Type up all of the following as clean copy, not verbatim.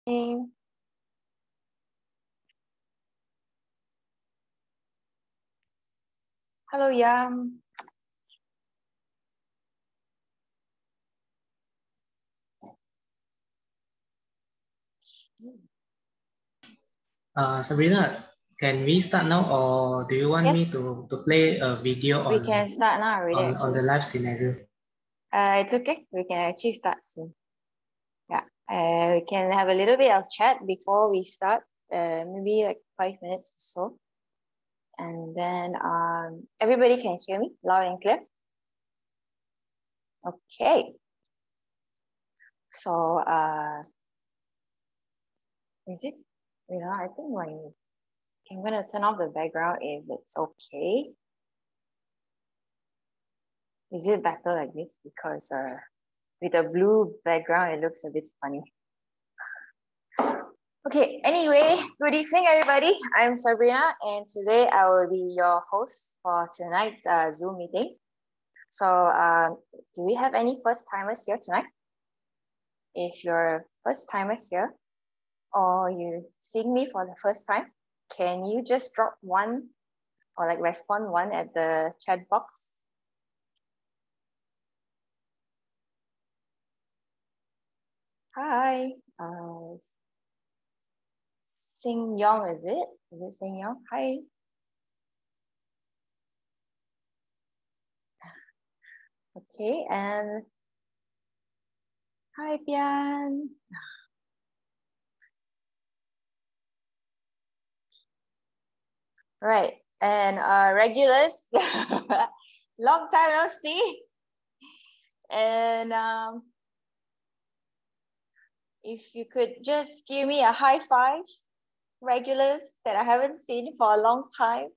Hello, Yam. Sabrina, can we start now, or do you want me Yes, to play a video we can start now already on the actually. live scenario? It's okay. We can actually start soon. Yeah. We can have a little bit of chat before we start. Maybe like 5 minutes or so. And then everybody can hear me loud and clear. Okay. So is it? I think I'm gonna turn off the background if it's okay. Is it better like this? Because with a blue background, it looks a bit funny. Okay, anyway, good evening, everybody. I'm Sabrina, and today I will be your host for tonight's Zoom meeting. So, do we have any first timers here tonight? If you're a first timer here, or you seeing me for the first time, can you just drop one or like respond one at the chat box? Hi, Sing Yong, is it? Is it Sing Yong? Hi. Okay, and hi, Pian. Right, and regulars, long time no see. And if you could just give me a high five, regulars that I haven't seen for a long time.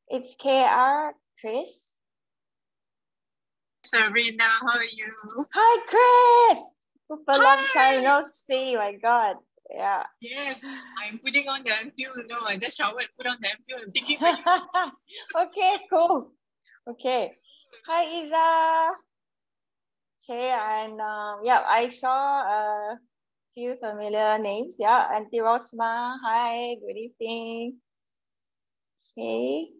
It's KR, Chris. Sabrina, how are you? Hi, Chris. Super long time no see. My God. Yeah. Yes, I'm putting on the ampule. No, I just showered, put on the ampule. I'm thinking for you. Okay, cool. Okay. Hi, Isa. Okay, and yeah, I saw a few familiar names. Yeah, Auntie Rosma. Hi, good evening. Okay.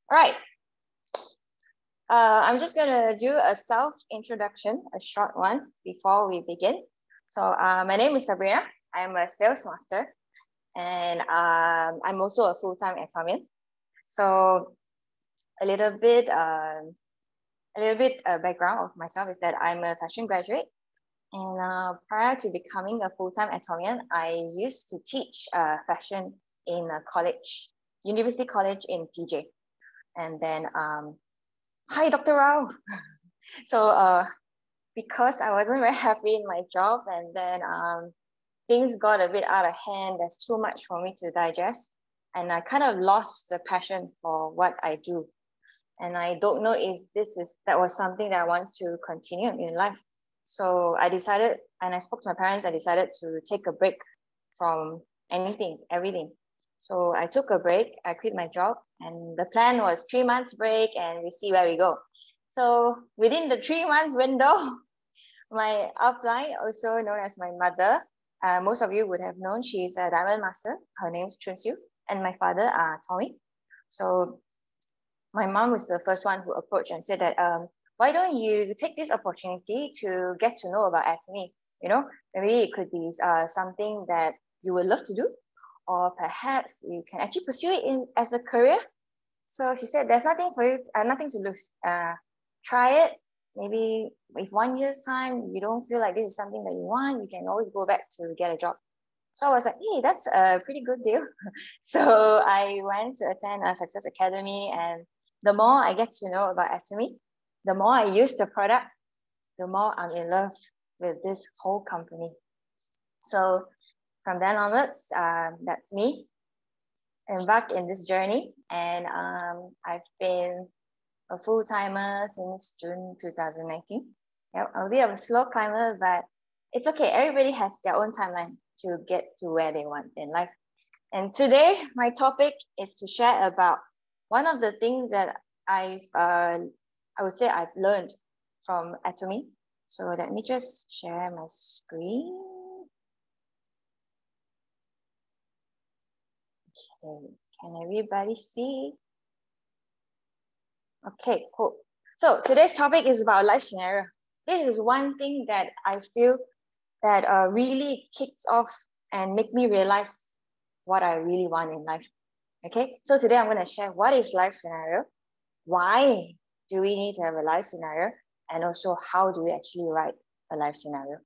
All right. I'm just gonna do a self-introduction, a short one, before we begin. So my name is Sabrina. I'm a sales master, and I'm also a full-time Atomian. So a little bit background of myself is that I'm a fashion graduate, and prior to becoming a full-time Atomian, I used to teach fashion in a college, university college in PJ, and then hi, Dr. Rao. So because I wasn't very happy in my job, and then things got a bit out of hand. There's too much for me to digest, and I kind of lost the passion for what I do. And I don't know if that was something that I want to continue in life. So I decided, and I spoke to my parents, I decided to take a break from anything, everything. So I took a break, I quit my job, and the plan was 3 months break and we see where we go. So within the 3 months window, my upline, also known as my mother, most of you would have known, she's a diamond master. Her name's Chun Siu, and my father, Tommy. So my mom was the first one who approached and said that, why don't you take this opportunity to get to know about Atomy? Maybe it could be something that you would love to do, or perhaps you can actually pursue it as a career. So she said, there's nothing for you, nothing to lose. Try it. Maybe if 1 year's time you don't feel like this is something that you want, you can always go back to get a job. So I was like, hey, that's a pretty good deal. So I went to attend a Success Academy, and the more I get to know about Atomy, the more I use the product, the more I'm in love with this whole company. So from then onwards, that's me, embarked in this journey, and I've been a full-timer since June 2019. Yeah, a bit of a slow climber, but it's okay. Everybody has their own timeline to get to where they want in life. And today, my topic is to share about one of the things that I would say I've learned from Atomy. So let me just share my screen. Okay, can everybody see? Okay, cool. So today's topic is about life scenario. This is one thing that I feel that really kicks off and make me realize what I really want in life. Okay, so today I'm going to share what is life scenario, why do we need to have a life scenario, and also how do we actually write a life scenario.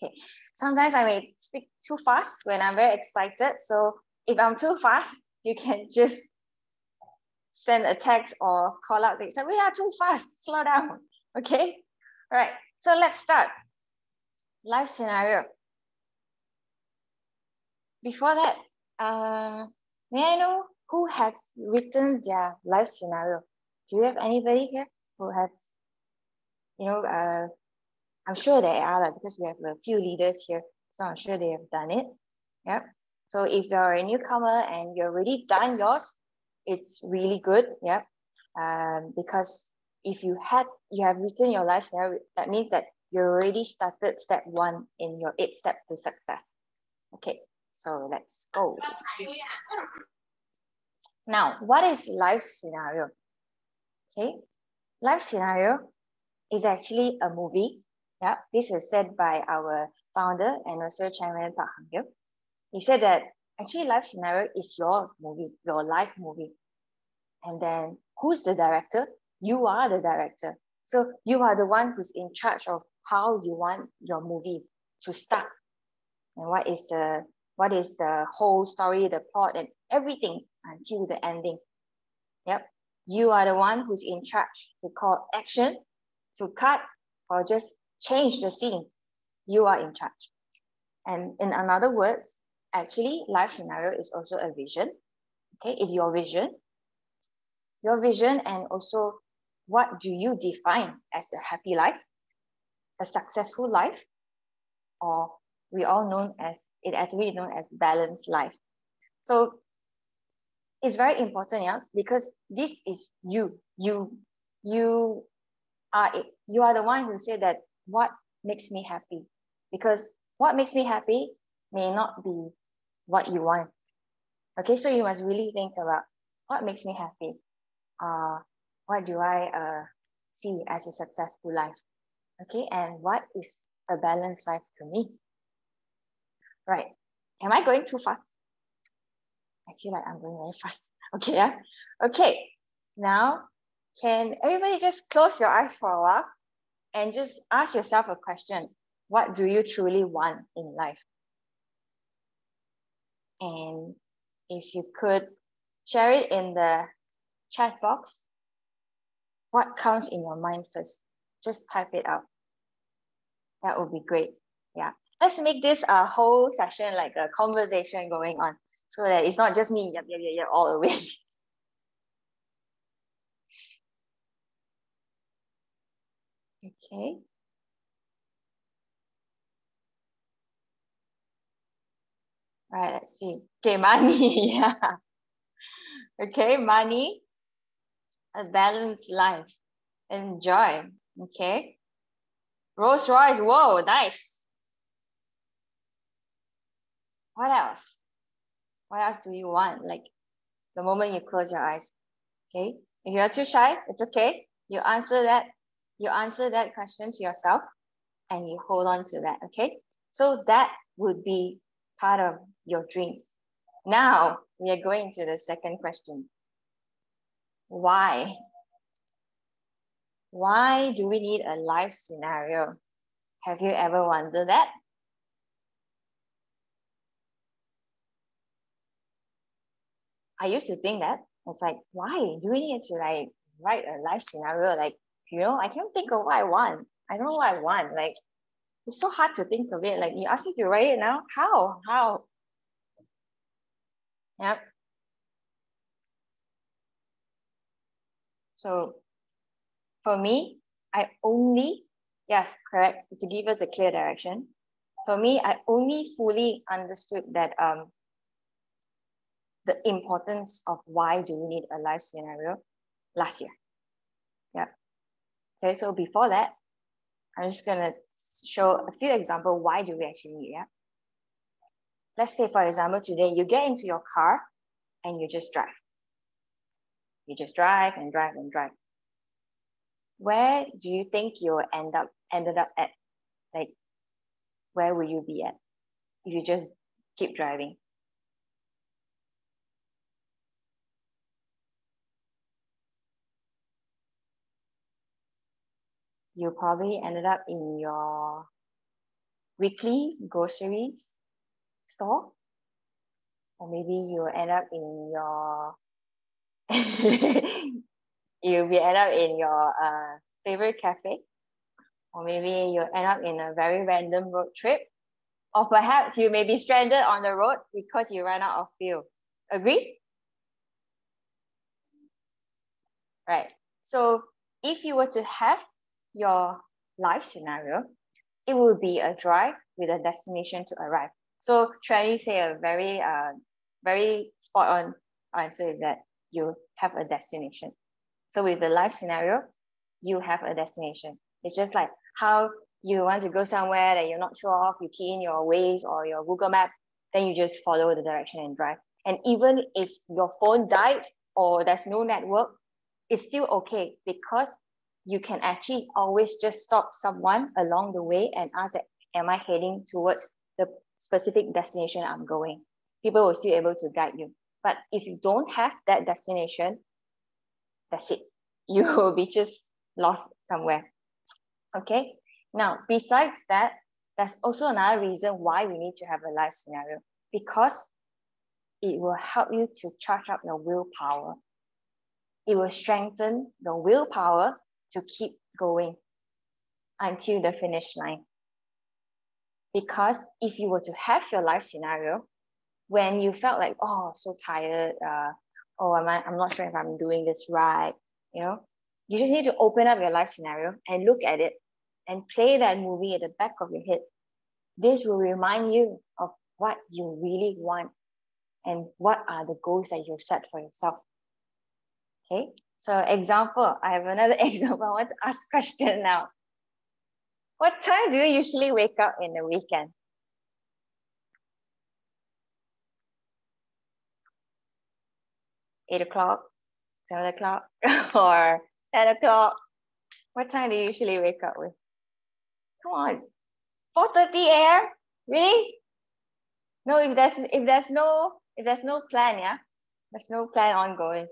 Okay, sometimes I may speak too fast when I'm very excited. So if I'm too fast, you can just send a text or call out, say, Sabrina, too fast, slow down. Okay, all right, so let's start. Life scenario. Before that, may I know who has written their life scenario? Do you have anybody here who has, I'm sure there are, because we have a few leaders here, so I'm sure they have done it. Yep. So if you're a newcomer and you're already done yours, it's really good. Yep. Because if you have written your life scenario, that means that you already started step 1 in your 8 steps to success. Okay, so let's go. Now, what is life scenario? Okay, life scenario is actually a movie. Yeah, this is said by our founder and also Chairman Park Hang-gil. He said that actually life scenario is your movie, your life movie. And then who's the director? You are the director. So you are the one who's in charge of how you want your movie to start. And what is the whole story, the plot, and everything until the ending. Yep. You are the one who's in charge to call action, to cut, or just change the scene. You are in charge. And in other words, actually, life scenario is also a vision. Okay, it's your vision. Your vision, and also what do you define as a happy life, a successful life, or we all known as, it actually known as balanced life. So it's very important, yeah, because this is you. You are it. You are the one who said that what makes me happy, because what makes me happy may not be what you want. Okay, so you must really think about what makes me happy. What do I see as a successful life? Okay, and what is a balanced life to me? Right. Am I going too fast? I feel like I'm going very fast. Okay, yeah. Okay, now can everybody just close your eyes for a while and just ask yourself a question. What do you truly want in life? And if you could share it in the chat box, what comes in your mind first? Just type it out. That would be great. Yeah. Let's make this a whole session like a conversation going on, so that it's not just me yep, all the way. Okay. Right, let's see. Okay, money. Yeah. Okay, money, a balanced life, enjoy. Okay. Rolls Royce. Whoa, nice. What else? What else do you want? Like the moment you close your eyes. Okay. If you're too shy, it's okay. You answer that question to yourself and you hold on to that. Okay. So that would be part of your dreams. Now we are going to the second question. Why? Why do we need a life scenario? Have you ever wondered that? I used to think that. It's like, why do we need to like write a life scenario? Like, I can't think of what I want. I don't know what I want. Like, it's so hard to think of it. Like, you ask me to write it now? How? Yep. So for me, yes, correct, to give us a clear direction. For me, I only fully understood that the importance of why do we need a life scenario last year. Yeah. Okay, so before that, I'm just gonna show a few examples. Why do we actually need it? Yeah. Let's say, for example, today you get into your car and you just drive. You just drive and drive and drive. Where do you think you ended up at? Like, where will you be at if you just keep driving? You probably ended up in your weekly groceries store, or maybe you end up in your you'll be end up in your favorite cafe, or maybe you end up in a very random road trip, or perhaps you may be stranded on the road because you ran out of fuel. Agree? Right. So if you were to have your life scenario, it will be a drive with a destination to arrive. So Shani say a very spot on answer is that you have a destination. So with the life scenario, you have a destination. It's just like how you want to go somewhere that you're not sure of, you key in your Waze or your Google Map, then you just follow the direction and drive. And even if your phone died or there's no network, it's still okay because you can actually always just stop someone along the way and ask, am I heading towards the specific destination I'm going? People will still be able to guide you. But if you don't have that destination, that's it. You will be just lost somewhere. Okay. Now, besides that, there's also another reason why we need to have a life scenario, because it will help you to charge up your willpower. It will strengthen the willpower to keep going until the finish line. Because if you were to have your life scenario, when you felt like, oh, so tired, I'm not sure if I'm doing this right, you just need to open up your life scenario and look at it and play that movie at the back of your head. This will remind you of what you really want and what are the goals that you've set for yourself. Okay, so example, I have another example. I want to ask a question now. What time do you usually wake up in the weekend? 8 o'clock, 7 o'clock, or 10 o'clock? What time do you usually wake up with? Come on, 4:30 a.m. Really? No, if there's no plan, yeah, there's no plan ongoing.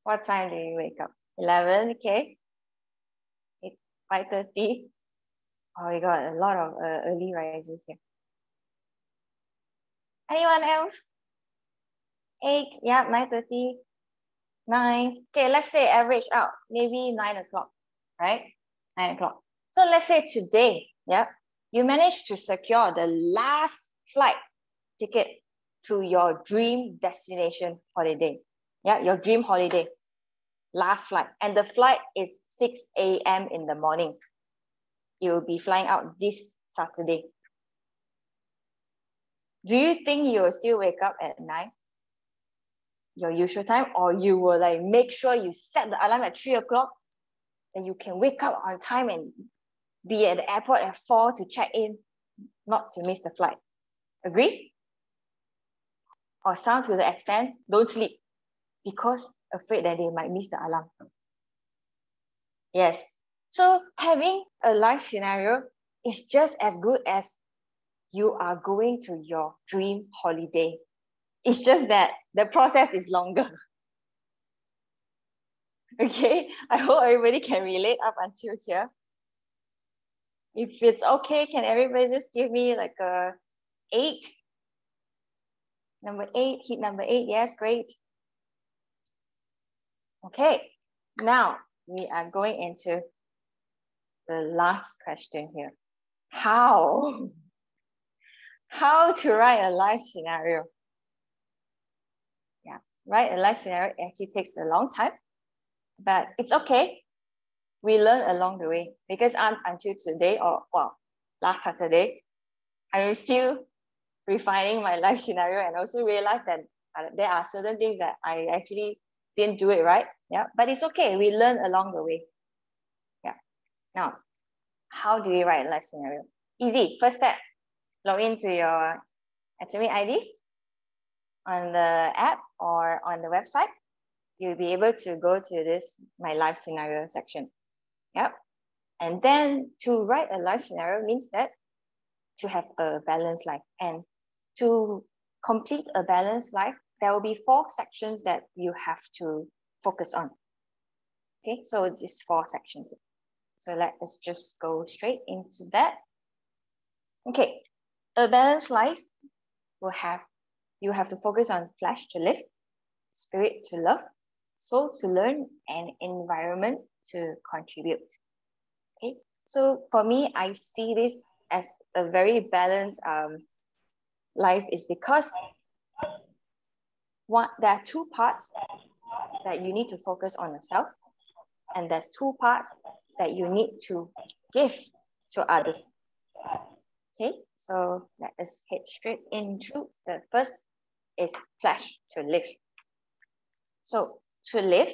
What time do you wake up? 11, okay. 5:30. Oh, we got a lot of early risers here. Anyone else? 8, yeah, 9:30, 9. Okay, let's say average out, maybe 9 o'clock, right? 9 o'clock. So let's say today, yeah, you managed to secure the last flight ticket to your dream destination holiday. Yeah, your dream holiday, last flight. And the flight is 6 a.m. in the morning. You will be flying out this Saturday. Do you think you will still wake up at 9? Your usual time, or you will like make sure you set the alarm at 3 o'clock and you can wake up on time and be at the airport at 4 to check in, not to miss the flight? Agree? Or some to the extent, don't sleep because afraid that they might miss the alarm. Yes. So having a life scenario is just as good as you are going to your dream holiday. It's just that the process is longer. Okay, I hope everybody can relate up until here. If it's okay, can everybody just give me like a 8? Number 8, hit number 8, yes, great. Okay, now we are going into the last question here. How to write a life scenario? Yeah, write a life scenario actually takes a long time, but it's okay. We learn along the way, because until today, or well, last Saturday, I was still refining my life scenario and also realized that there are certain things that I actually didn't do it right. Yeah, but it's okay. We learn along the way. Yeah. Now, how do we write a life scenario? Easy. First step, log into your Atomy ID. on the app or on the website, you'll be able to go to this My Life Scenario section. Yep. And then to write a life scenario means that to have a balanced life. And to complete a balanced life, there will be 4 sections that you have to focus on. Okay, so it's 4 sections. So let us just go straight into that. Okay, a balanced life will have, you have to focus on flesh to live, spirit to love, soul to learn, and environment to contribute. Okay, so for me, I see this as a very balanced life is because there are 2 parts that you need to focus on yourself, and there's 2 parts that you need to give to others. Okay, so let us head straight into the first is flesh to live. So to live,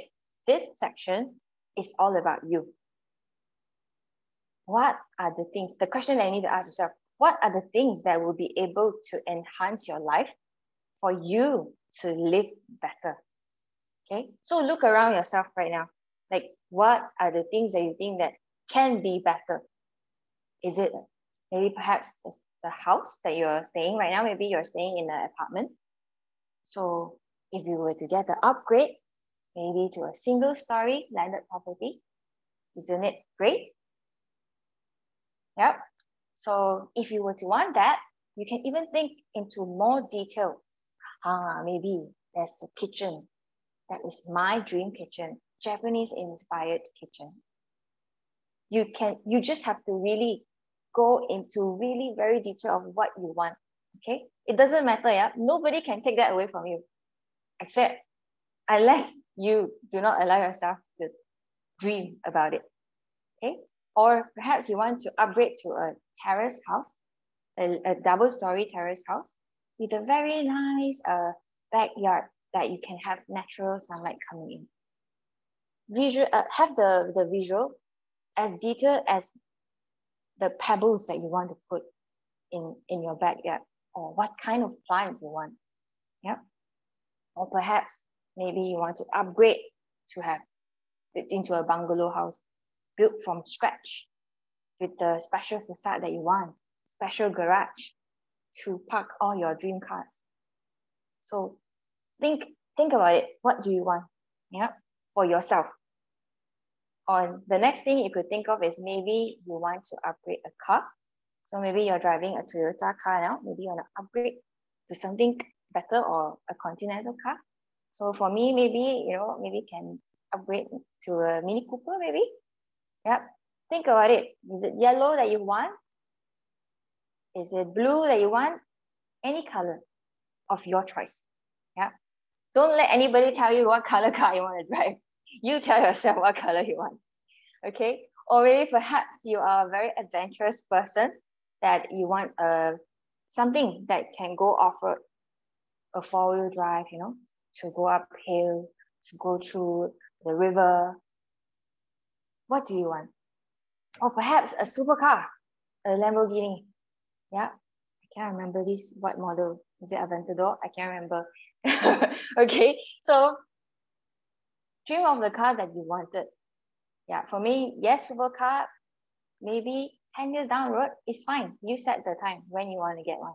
this section is all about you. What are the things, the question that you need to ask yourself, what are the things that will be able to enhance your life for you to live better? Okay, so look around yourself right now. Like, what are the things that you think that can be better? Is it maybe perhaps the house that you're staying right now? Maybe you're staying in an apartment. So if you were to get the upgrade, maybe to a single-story landed property, isn't it great? Yep. So if you were to want that, you can even think into more detail. Maybe there's a kitchen. That is my dream kitchen, Japanese-inspired kitchen. You just have to really go into really very detail of what you want. Okay, it doesn't matter. Yeah, nobody can take that away from you, except unless you do not allow yourself to dream about it. Okay, or perhaps you want to upgrade to a terrace house, a double-story terrace house with a very nice backyard that you can have natural sunlight coming in. Have the visual as detailed as the pebbles that you want to put in your backyard, or what kind of plant you want. Yeah. Or perhaps maybe you want to upgrade to have it into a bungalow house built from scratch with the special facade that you want, special garage to park all your dream cars. So think about it. What do you want? Yeah, for yourself. On the next thing you could think of is maybe you want to upgrade a car. So maybe you're driving a Toyota car now. Maybe you want to upgrade to something better or a Continental car. So for me, maybe can upgrade to a Mini Cooper, maybe. Yep. Think about it. Is it yellow that you want? Is it blue that you want? Any color of your choice. Yeah. Don't let anybody tell you what color car you want to drive. You tell yourself what color you want. Okay. Or maybe perhaps you are a very adventurous person that you want something that can go off-road, a 4-wheel drive, to go uphill, to go through the river. What do you want? Or perhaps a supercar, a Lamborghini. Yeah, I can't remember this. What model? Is it Aventador? I can't remember. Okay, so dream of the car that you wanted. Yeah, for me, yes, supercar, maybe 10 years down the road is fine. You set the time when you want to get one.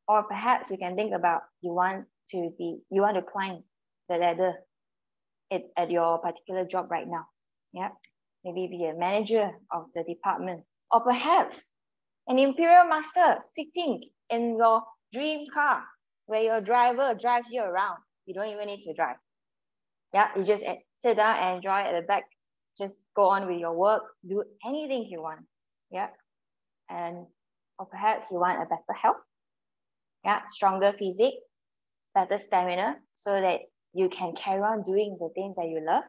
Or perhaps you can think about you want to climb the ladder at your particular job right now. Yeah, maybe be a manager of the department. Or perhaps an imperial master sitting in your dream car where your driver drives you around. You don't even need to drive. Yeah, you just sit down and enjoy at the back. Just go on with your work, do anything you want. Yeah, or perhaps you want a better health. Yeah, stronger physique, better stamina, so that you can carry on doing the things that you love.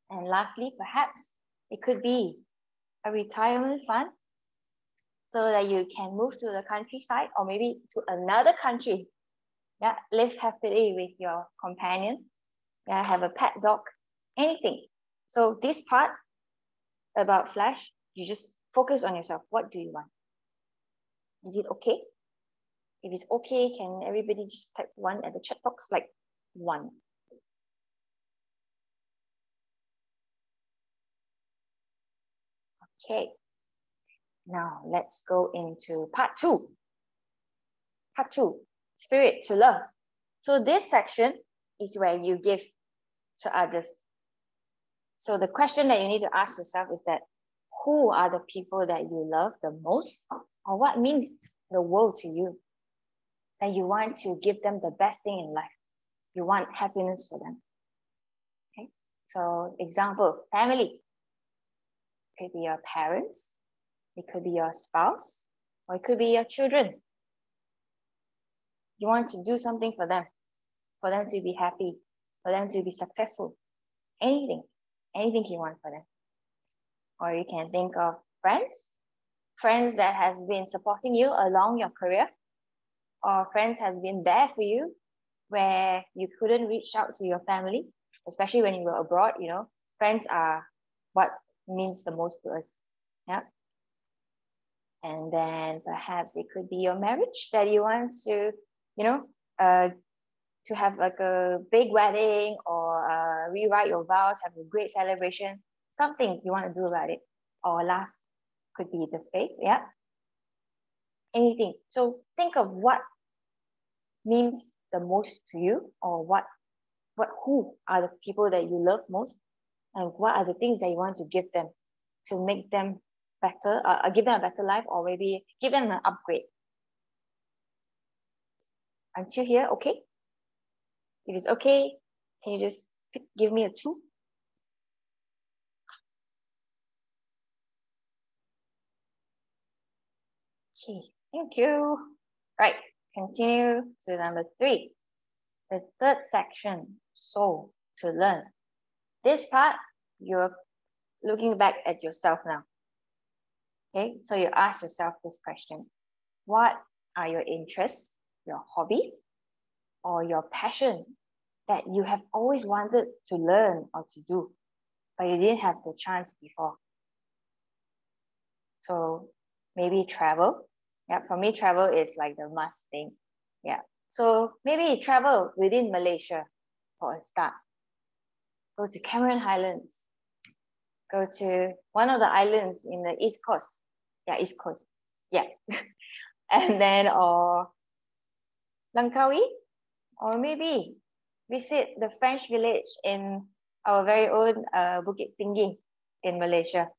And lastly, perhaps it could be a retirement fund, so that you can move to the countryside or maybe to another country. Yeah, live happily with your companion. Yeah, have a pet dog, anything. So this part about flash, you just focus on yourself. What do you want? Is it okay? If it's okay, can everybody just type 1 at the chat box, like 1. Okay. Now let's go into part 2. Part 2, spirit to love. So this section is where you give to others. So the question that you need to ask yourself is that, who are the people that you love the most? Or what means the world to you? That you want to give them the best thing in life. You want happiness for them. Okay. So example, family. It could be your parents. It could be your spouse. Or it could be your children. You want to do something for them to be happy, for them to be successful. Anything you want for them. Or you can think of friends that has been supporting you along your career, or friends has been there for you where you couldn't reach out to your family, especially when you were abroad. Friends are what means the most to us. Yeah. And then perhaps it could be your marriage that you want to, to have like a big wedding, or rewrite your vows, have a great celebration, something you want to do about it. Or last could be the faith. Yeah. Anything. So think of what means the most to you, or who are the people that you love most, and what are the things that you want to give them to make them better, give them a better life, or maybe give them an upgrade. Until here, okay? If it's okay, can you just give me a 2? Okay, thank you. Right, continue to number 3. The third section, soul to learn. This part, you're looking back at yourself now. Okay, so you ask yourself this question. What are your interests, your hobbies, or your passion that you have always wanted to learn or to do, but you didn't have the chance before? So maybe travel. Yeah, for me, travel is like the must thing. Yeah. So maybe travel within Malaysia for a start. Go to Cameron Highlands. Go to one of the islands in the East Coast. Yeah, East Coast. Yeah. And then, or Langkawi, or maybe visit the French village in our very own Bukit Tinggi in Malaysia.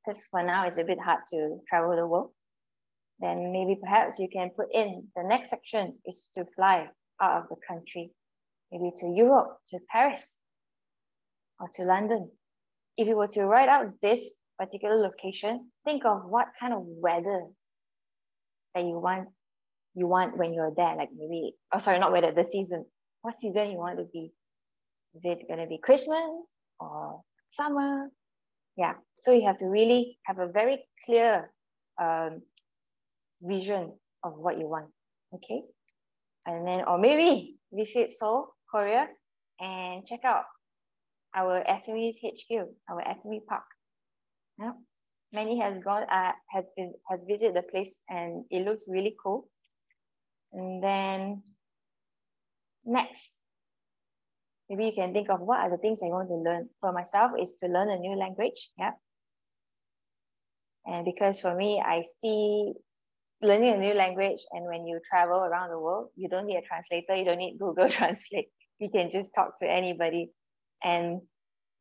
Because for now, it's a bit hard to travel the world. Then maybe perhaps you can put in the next section is to fly out of the country, maybe to Europe, to Paris, or to London. If you were to write out this particular location, think of what kind of weather that you want when you're there. Like maybe, oh sorry, not weather, the season. What season you want to be? Is it going to be Christmas or summer? Yeah. So you have to really have a very clear vision of what you want. Okay. And then, or maybe visit Seoul, Korea, and check out our Atomy's HQ, our Atomy Park. Yeah. Many has visited the place, and it looks really cool. And then next, maybe you can think of what are the things I want to learn. For myself, is to learn a new language. Yeah. And because for me, I see learning a new language, and when you travel around the world, you don't need a translator, you don't need Google Translate. You can just talk to anybody. And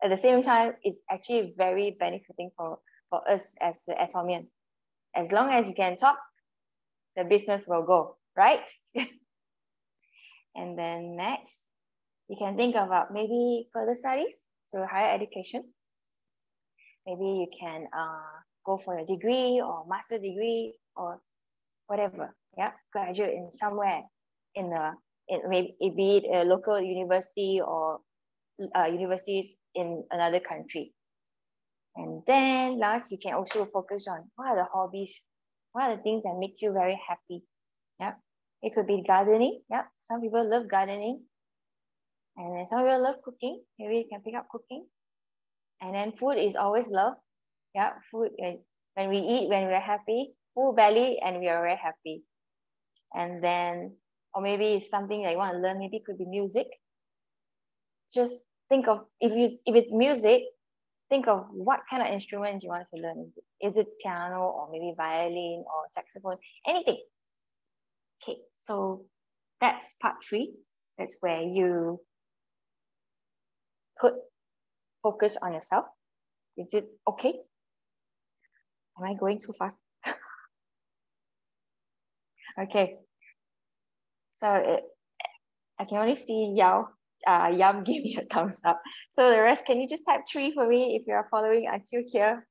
at the same time, it's actually very benefiting for us as the Atomian. As long as you can talk, the business will go, right? And then next, you can think about maybe further studies, so higher education. Maybe you can go for a degree or master degree or whatever. Yeah, graduate in somewhere maybe be it a local university or universities in another country. And then last, you can also focus on what are the hobbies, what are the things that makes you very happy. Yeah, it could be gardening. Yeah, some people love gardening, and then some people love cooking. Maybe you can pick up cooking. And then food is always love. Yeah, food, when we eat, when we're happy, full belly, and we are very happy. And then, or maybe it's something that you want to learn, maybe it could be music. Just think of, if it's music, think of what kind of instrument you want to learn. Is it piano or maybe violin or saxophone, anything. Okay, so that's part 3. That's where you put focus on yourself. Is it okay? Am I going too fast? Okay. So I can only see Yam give me a thumbs up. So the rest, can you just type 3 for me if you are following until here?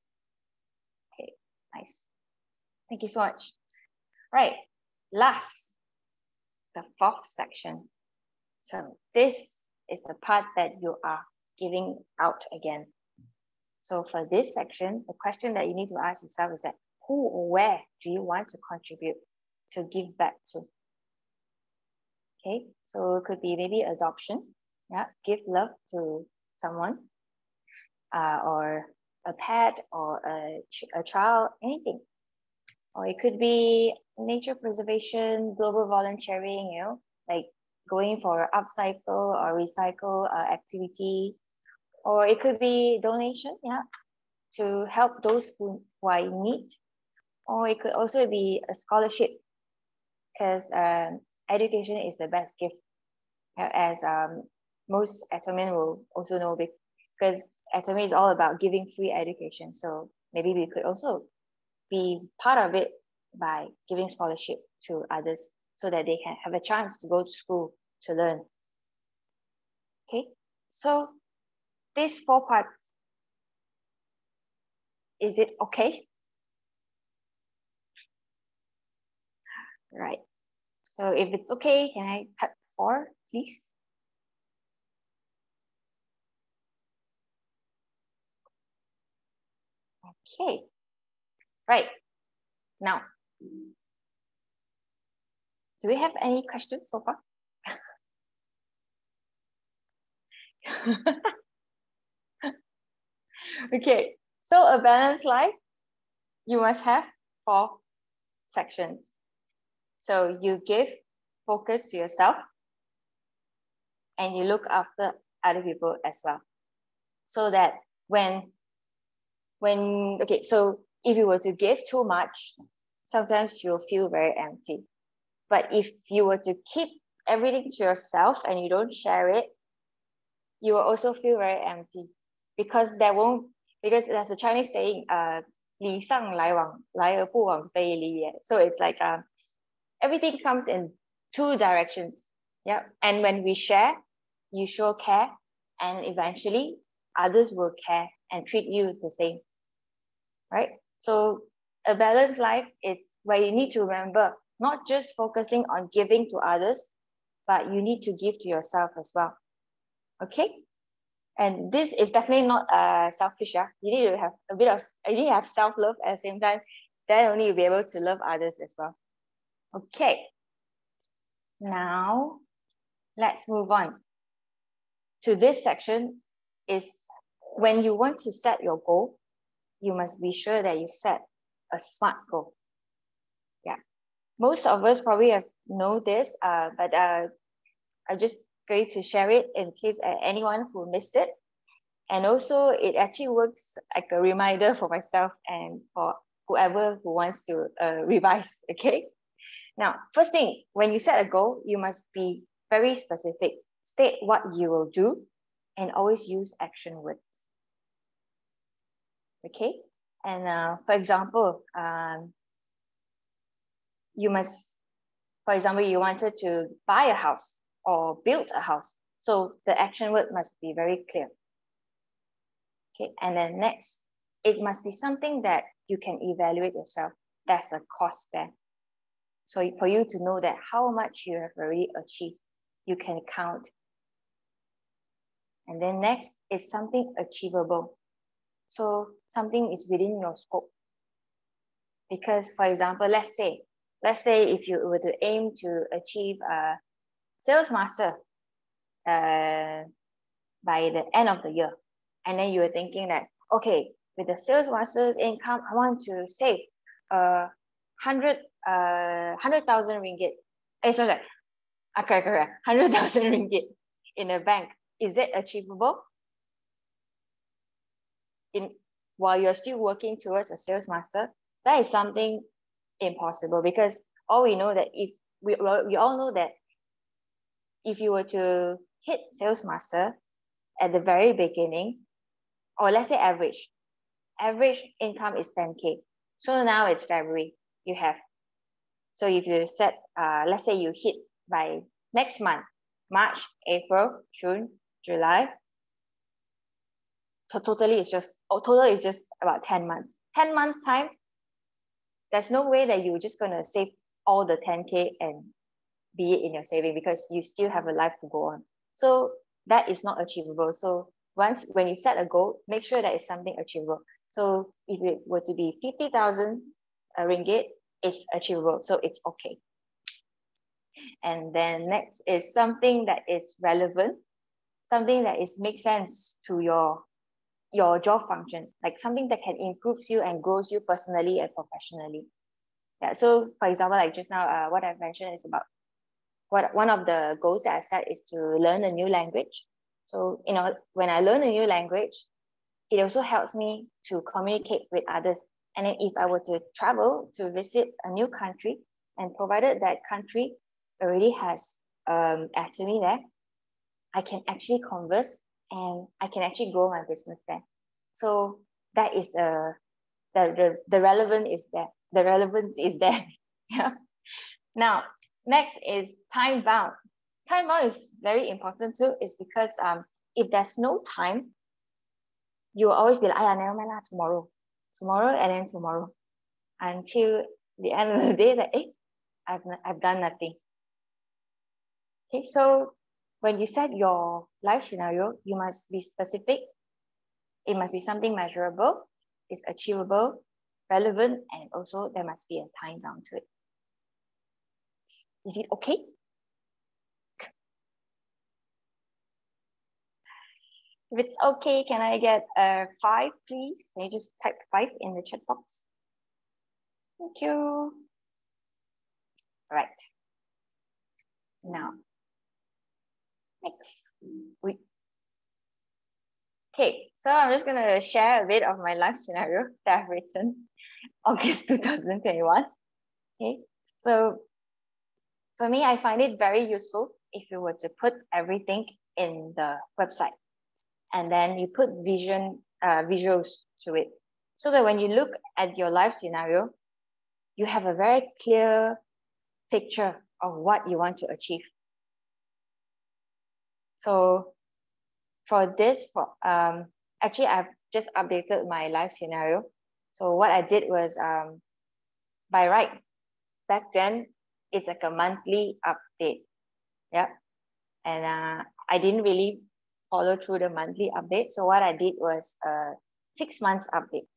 Okay, nice. Thank you so much. Right, last, the 4th section. So this is the part that you are giving out again. So for this section, the question that you need to ask yourself is that who or where do you want to contribute to give back to? Okay, so it could be maybe adoption. Yeah, give love to someone, or a pet, or a child, anything. Or it could be nature preservation, global volunteering, you know, like going for upcycle or recycle activity. Or it could be donation, yeah, to help those who are in need. Or it could also be a scholarship, because education is the best gift, as most Atomian will also know, because Atomy is all about giving free education. So maybe we could also be part of it by giving scholarship to others so that they can have a chance to go to school to learn. Okay, so these 4 parts, is it okay? Right. So if it's okay, can I type 4, please? Okay. Right. Now, do we have any questions so far? Okay. So a balanced life, you must have 4 sections. So you give focus to yourself, and you look after other people as well. So that okay, so if you were to give too much, sometimes you'll feel very empty. But if you were to keep everything to yourself and you don't share it, you will also feel very empty, because there's a Chinese saying, 礼尚来往，来而不往非礼也. So it's like everything comes in 2 directions. Yeah. And when we share, you show care, and eventually others will care and treat you the same. Right? So a balanced life, it's where you need to remember not just focusing on giving to others, but you need to give to yourself as well. Okay? And this is definitely not selfish. Yeah? You need to have you need to have self-love at the same time. Then only you'll be able to love others as well. Okay. Now, let's move on to this section. Is when you want to set your goal, you must be sure that you set a SMART goal. Yeah, most of us probably have know this, but I'm just going to share it in case anyone who missed it. And also, it actually works like a reminder for myself and for whoever who wants to revise. Okay. Now, first thing, when you set a goal, you must be very specific. State what you will do, and always use action words. Okay. And for example, you wanted to buy a house or build a house. So the action word must be very clear. Okay. And then next, it must be something that you can evaluate yourself. That's the cost there. So for you to know that how much you have already achieved, you can count. And then next is something achievable. So something is within your scope. Because for example, let's say if you were to aim to achieve a sales master by the end of the year, and then you were thinking that, okay, with the sales master's income, I want to save 100 100,000 ringgit. Sorry. Correct. 100,000 ringgit in a bank. Is it achievable? While you're still working towards a sales master, that is something impossible, because all we know that if we all know that if you were to hit sales master at the very beginning, or let's say average income is 10K. So now it's February, you have. So if you set, let's say you hit by next month, March, April, June, July, so total is just about 10 months. 10 months time, there's no way that you're just going to save all the 10K and be it in your saving, because you still have a life to go on. So that is not achievable. So when you set a goal, make sure that it's something achievable. So if it were to be 50,000 ringgit, it's achievable. So it's okay. And then next is something that is relevant, something that makes sense to your job function, like something that can improve you and grows you personally and professionally. Yeah. So for example, like just now, what I've mentioned is about one of the goals that I set is to learn a new language. So, when I learn a new language, it also helps me to communicate with others. And then if I were to travel to visit a new country, and provided that country already has Atomy there, I can actually converse and I can actually grow my business there. So that is the relevance is there. The relevance is there. Yeah. Now, next is time bound. Time bound is very important too, is because if there's no time, you will always be like, never mind lah, tomorrow, and then tomorrow, until the end of the day that I've done nothing. Okay, so when you set your life scenario, you must be specific. It must be something measurable, it's achievable, relevant, and also there must be a time bound to it. Is it okay? If it's okay, can I get a 5, please? Can you just type 5 in the chat box? Thank you. All right. Now, next. Okay, so I'm just going to share a bit of my life scenario that I've written August 2021. Okay, so for me, I find it very useful if you were to put everything in the website, and then you put visuals to it, so that when you look at your life scenario, you have a very clear picture of what you want to achieve. So for this, actually, I've just updated my life scenario. So what I did was, by right, back then, it's like a monthly update. Yeah. And I didn't really follow through the monthly update. So what I did was a 6 months update.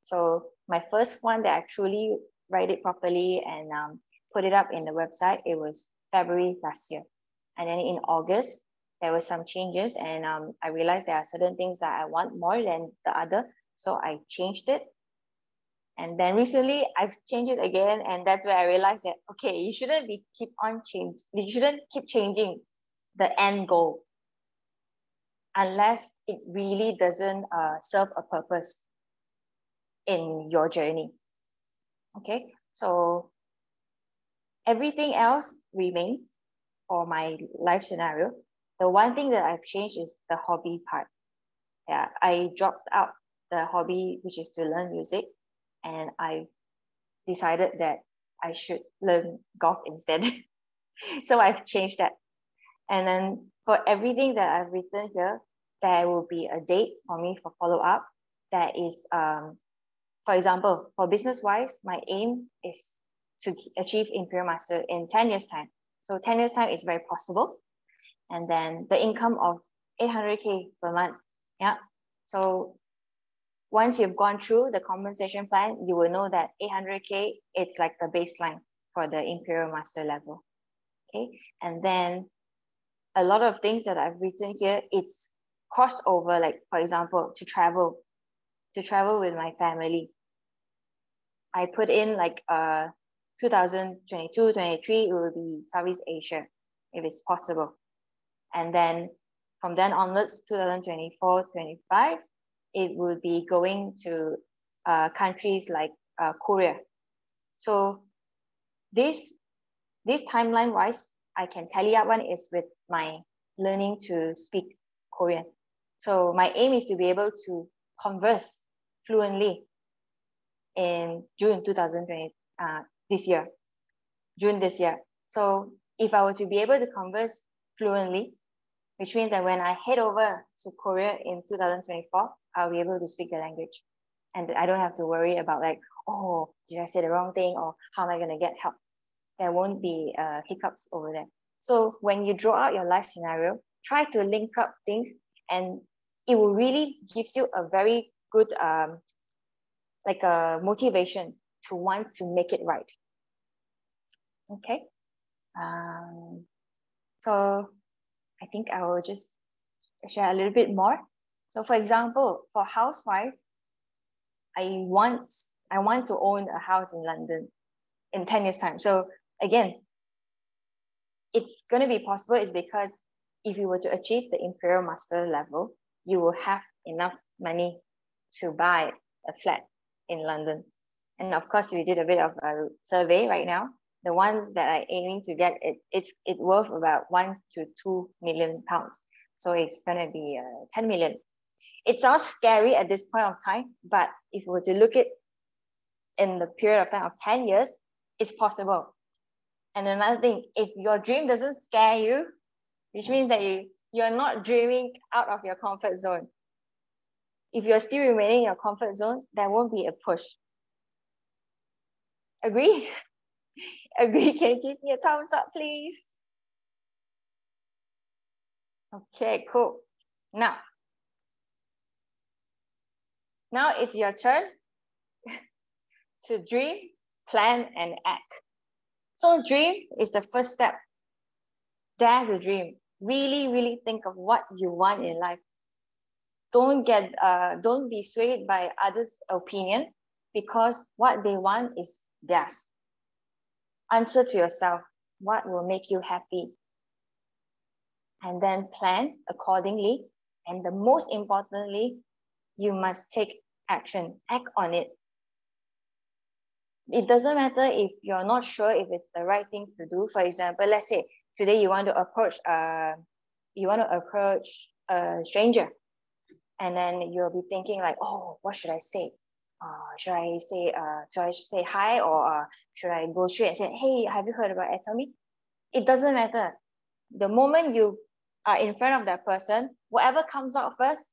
So my first one that I truly write it properly and put it up in the website, it was February last year. And then in August, there were some changes, and I realized there are certain things that I want more than the other. So I changed it. And then recently I've changed it again. And that's where I realized that, okay, you shouldn't you shouldn't keep changing the end goal unless it really doesn't serve a purpose in your journey. Okay, so everything else remains for my life scenario. The one thing that I've changed is the hobby part. Yeah, I dropped out the hobby, which is to learn music, and I decided that I should learn golf instead. So I've changed that. And then for everything that I've written here, there will be a date for me for follow-up. That is, for example, for business-wise, my aim is to achieve Imperial Master in 10 years' time. So 10 years' time is very possible. And then the income of 800K per month. Yeah. So once you've gone through the compensation plan, you will know that 800K, it's like the baseline for the Imperial Master level. Okay. And then a lot of things that I've written here, it's crossover, like for example, to travel with my family. I put in like 2022, 23, it will be Southeast Asia, if it's possible. And then from then onwards, 2024, 25, it will be going to countries like Korea. So this timeline wise, I can tally up one is with my learning to speak Korean. So my aim is to be able to converse fluently in June 2020, June this year. So if I were to be able to converse fluently, which means that when I head over to Korea in 2024, I'll be able to speak the language. And I don't have to worry about like, oh, did I say the wrong thing? Or how am I going to get help? There won't be hiccups over there. So when you draw out your life scenario, try to link up things, and it will really gives you a very good like a motivation to want to make it right. Okay. So I think I will just share a little bit more. So for example, for housewives, I want to own a house in London in 10 years time. So again, it's going to be possible is because if you were to achieve the Imperial Master level, you will have enough money to buy a flat in London. And of course, we did a bit of a survey right now. The ones that are aiming to get it's worth about 1 to 2 million pounds. So it's going to be 10 million. It sounds scary at this point of time, but if we were to look at in the period of time of 10 years, it's possible. And another thing, if your dream doesn't scare you, which means that you're not dreaming out of your comfort zone. If you're still remaining in your comfort zone, there won't be a push. Agree? Agree? Can you give me a thumbs up, please? Okay, cool. Now it's your turn to dream, plan, and act. So dream is the first step. Dare to dream. Really, really think of what you want in life. Don't be swayed by others' opinion, because what they want is theirs. Answer to yourself, what will make you happy? And then plan accordingly. And the most importantly, you must take action, act on it. It doesn't matter if you're not sure if it's the right thing to do. For example, let's say today you want to approach a stranger, and then you'll be thinking like, oh, what should I say? Should I say hi, or should I go straight and say, hey, have you heard about Atomy? It doesn't matter. The moment you are in front of that person, whatever comes out first,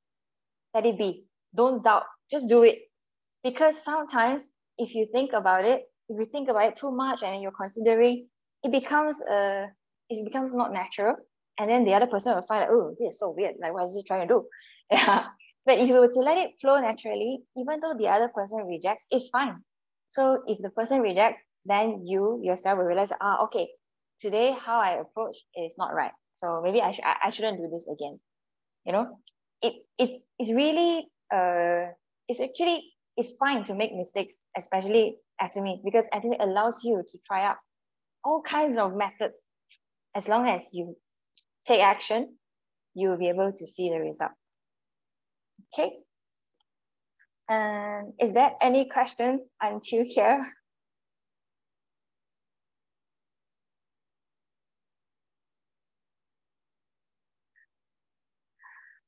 let it be. Don't doubt. Just do it. Because sometimes if you think about it too much and you're considering, it becomes not natural. And then the other person will find out, oh, this is so weird. Like, what is he trying to do? Yeah. But if you were to let it flow naturally, even though the other person rejects, it's fine. So if the person rejects, then you yourself will realize, okay, today how I approach is not right. So maybe I shouldn't do this again. You know, it's really it's fine to make mistakes, especially Atomy, because Atomy allows you to try out all kinds of methods. As long as you take action, you will be able to see the result. Okay. And is there any questions until here?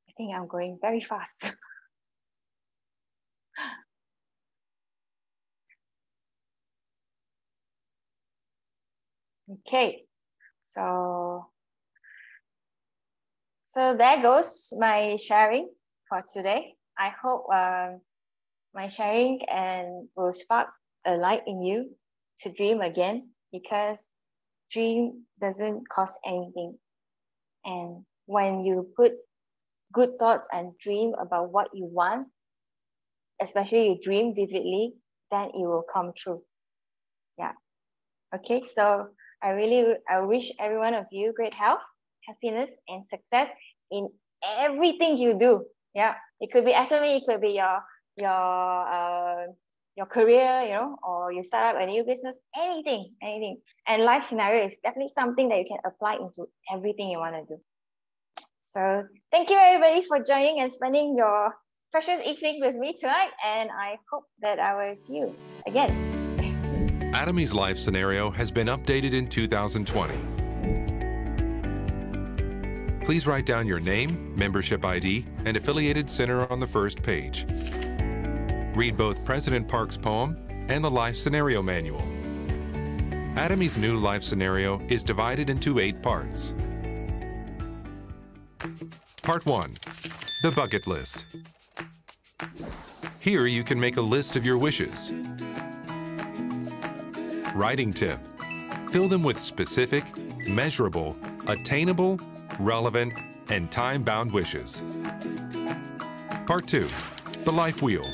I think I'm going very fast. Okay, so there goes my sharing for today. I hope my sharing will spark a light in you to dream again, because dream doesn't cost anything. And when you put good thoughts and dream about what you want, especially you dream vividly, then it will come true. Yeah. Okay, so I wish every one of you great health, happiness, and success in everything you do. Yeah, it could be Atomy, it could be your your career, you know, or you start up a new business, anything. And life scenario is definitely something that you can apply into everything you want to do. So thank you everybody for joining and spending your precious evening with me tonight. And I hope that I will see you again. Atomy's life scenario has been updated in 2020. Please write down your name, membership ID, and affiliated center on the first page. Read both President Park's poem and the life scenario manual. Atomy's new life scenario is divided into 8 parts. Part 1, the bucket list. Here you can make a list of your wishes. Writing tip, fill them with specific, measurable, attainable, relevant, and time-bound wishes. Part 2, the life wheel.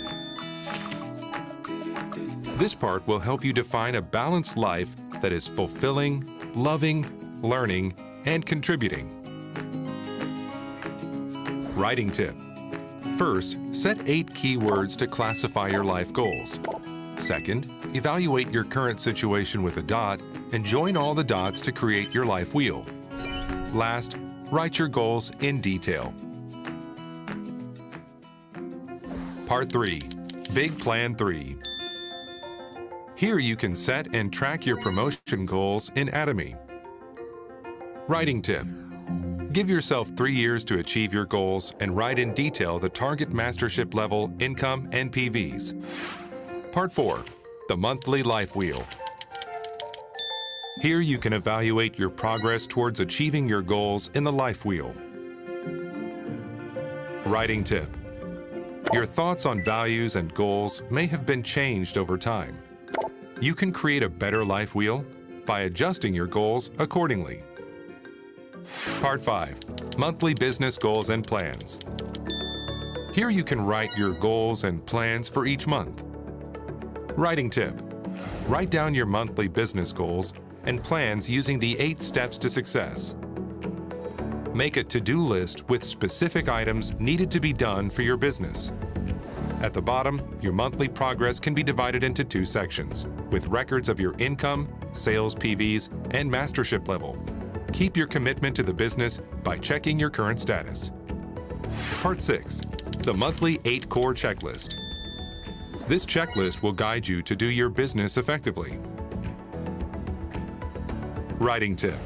This part will help you define a balanced life that is fulfilling, loving, learning, and contributing. Writing tip. First, set 8 keywords to classify your life goals. Second, evaluate your current situation with a dot and join all the dots to create your life wheel. Last, write your goals in detail. Part 3, Big Plan 3. Here you can set and track your promotion goals in Atomy. Writing tip. Give yourself 3 years to achieve your goals and write in detail the target mastership level, income, and PVs. Part 4, the monthly life wheel. Here you can evaluate your progress towards achieving your goals in the life wheel. Writing tip. Your thoughts on values and goals may have been changed over time. You can create a better life wheel by adjusting your goals accordingly. Part 5, monthly business goals and plans. Here you can write your goals and plans for each month. Writing tip. Write down your monthly business goals and plans using the 8 steps to success. Make a to-do list with specific items needed to be done for your business. At the bottom, your monthly progress can be divided into 2 sections, with records of your income, sales PVs, and mastership level. Keep your commitment to the business by checking your current status. Part 6, the monthly 8 core checklist. This checklist will guide you to do your business effectively. Writing tip.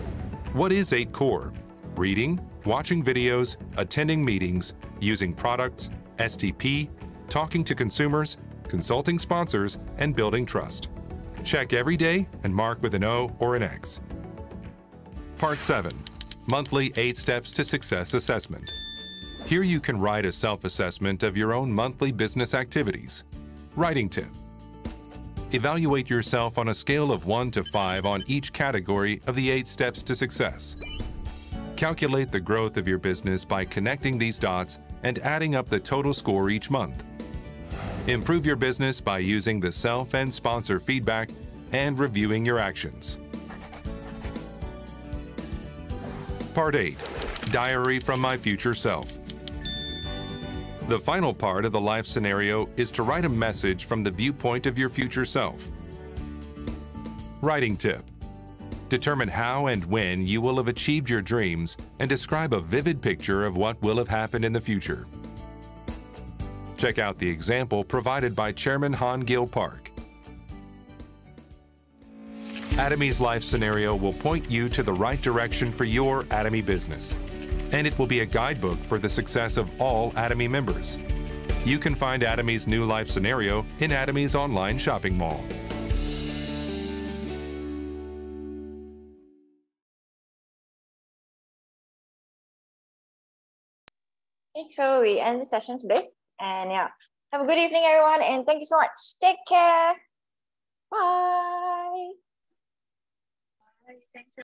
What is 8 core? Reading, watching videos, attending meetings, using products, STP, talking to consumers, consulting sponsors, and building trust. Check every day and mark with an O or an X. Part 7, monthly 8 steps to success assessment. Here you can write a self-assessment of your own monthly business activities. Writing tip. Evaluate yourself on a scale of 1 to 5 on each category of the 8 steps to success. Calculate the growth of your business by connecting these dots and adding up the total score each month. Improve your business by using the self and sponsor feedback and reviewing your actions. Part 8, Diary from My Future Self. The final part of the life scenario is to write a message from the viewpoint of your future self. Writing tip. Determine how and when you will have achieved your dreams and describe a vivid picture of what will have happened in the future. Check out the example provided by Chairman Han Gil Park. Atomy's life scenario will point you to the right direction for your Atomy business, and it will be a guidebook for the success of all Atomy members. You can find Atomy's new life scenario in Atomy's online shopping mall. Okay, so we end the session today. And yeah, have a good evening, everyone. And thank you so much. Take care. Bye. Thanks.